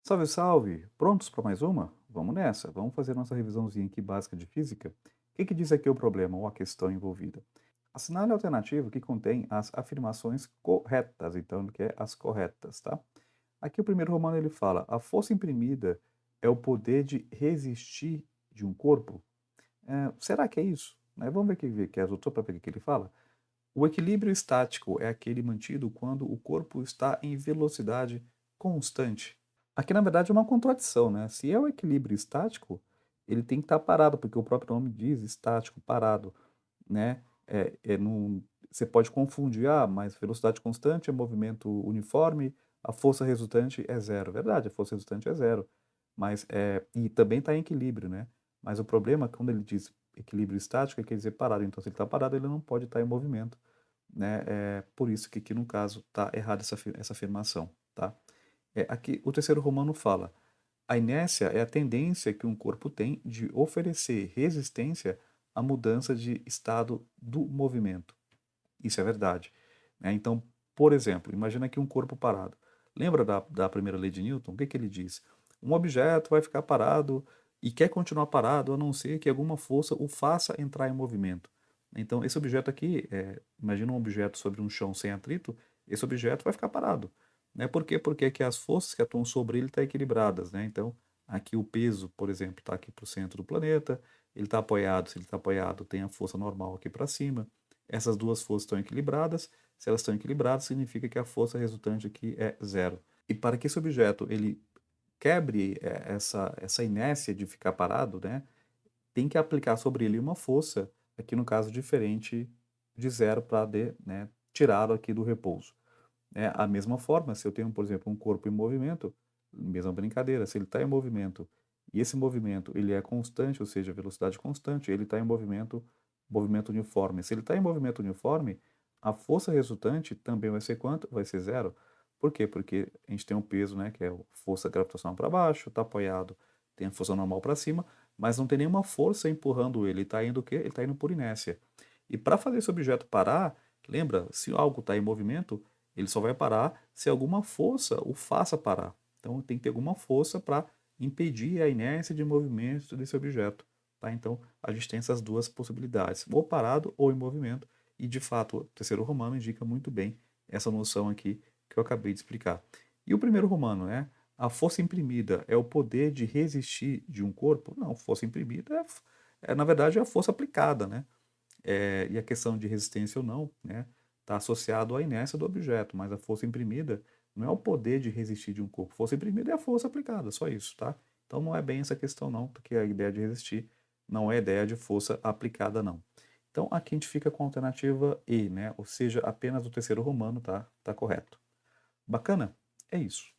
Salve, salve! Prontos para mais uma? Vamos nessa, vamos fazer nossa revisãozinha aqui básica de física. O que que diz aqui o problema ou a questão envolvida? Assinale a alternativa que contém as afirmações corretas, então ele quer as corretas, tá? Aqui o primeiro romano ele fala, a força imprimida é o poder de resistir de um corpo? Será que é isso? Né? Vamos ver que é as outras para ver o que ele fala. O equilíbrio estático é aquele mantido quando o corpo está em velocidade constante. Aqui, na verdade, é uma contradição, né? Se é o equilíbrio estático, ele tem que estar parado, porque o próprio nome diz estático, parado, né? Você pode confundir, mas velocidade constante é movimento uniforme, a força resultante é zero. Verdade, a força resultante é zero, e também está em equilíbrio, né? Mas o problema, é quando ele diz equilíbrio estático, quer dizer parado. Então, se ele está parado, ele não pode estar em movimento, né? É por isso que aqui, no caso, está errada essa afirmação, tá? Aqui, o terceiro romano fala: a inércia é a tendência que um corpo tem de oferecer resistência à mudança de estado do movimento. Isso é verdade, né? Então, por exemplo, imagina aqui um corpo parado. Lembra da primeira lei de Newton? O que que ele diz? Um objeto vai ficar parado e quer continuar parado a não ser que alguma força o faça entrar em movimento. Então, esse objeto aqui, imagina um objeto sobre um chão sem atrito, esse objeto vai ficar parado, né? Por quê? Porque aqui as forças que atuam sobre ele estão equilibradas, né? Então, aqui o peso, por exemplo, está aqui para o centro do planeta, ele está apoiado, se ele está apoiado, tem a força normal aqui para cima. Essas duas forças estão equilibradas. Se elas estão equilibradas, significa que a força resultante aqui é zero. E para que esse objeto ele quebre essa inércia de ficar parado, né, tem que aplicar sobre ele uma força, aqui no caso diferente de zero para né, tirá-lo aqui do repouso. A mesma forma, se eu tenho, por exemplo, um corpo em movimento, mesma brincadeira, se ele está em movimento e esse movimento ele é constante, ou seja, velocidade constante, ele está em movimento uniforme. Se ele está em movimento uniforme, a força resultante também vai ser quanto? Vai ser zero. Por quê? Porque a gente tem um peso, né, que é a força gravitacional para baixo, está apoiado, tem a força normal para cima, mas não tem nenhuma força empurrando ele. Ele está indo o quê? Ele está indo por inércia. E para fazer esse objeto parar, lembra, se algo está em movimento, ele só vai parar se alguma força o faça parar. Então tem que ter alguma força para impedir a inércia de movimento desse objeto. Tá? Então a gente tem essas duas possibilidades, ou parado ou em movimento. E de fato o terceiro romano indica muito bem essa noção aqui que eu acabei de explicar. E o primeiro romano, né? A força imprimida é o poder de resistir de um corpo? Não, força imprimida na verdade, é a força aplicada, né? E a questão de resistência ou não, né, está associado à inércia do objeto, mas a força imprimida não é o poder de resistir de um corpo. Força imprimida é a força aplicada, só isso, tá? Então não é bem essa questão não, porque a ideia de resistir não é a ideia de força aplicada não. Então aqui a gente fica com a alternativa E, né? Ou seja, apenas o terceiro romano tá correto. Bacana? É isso.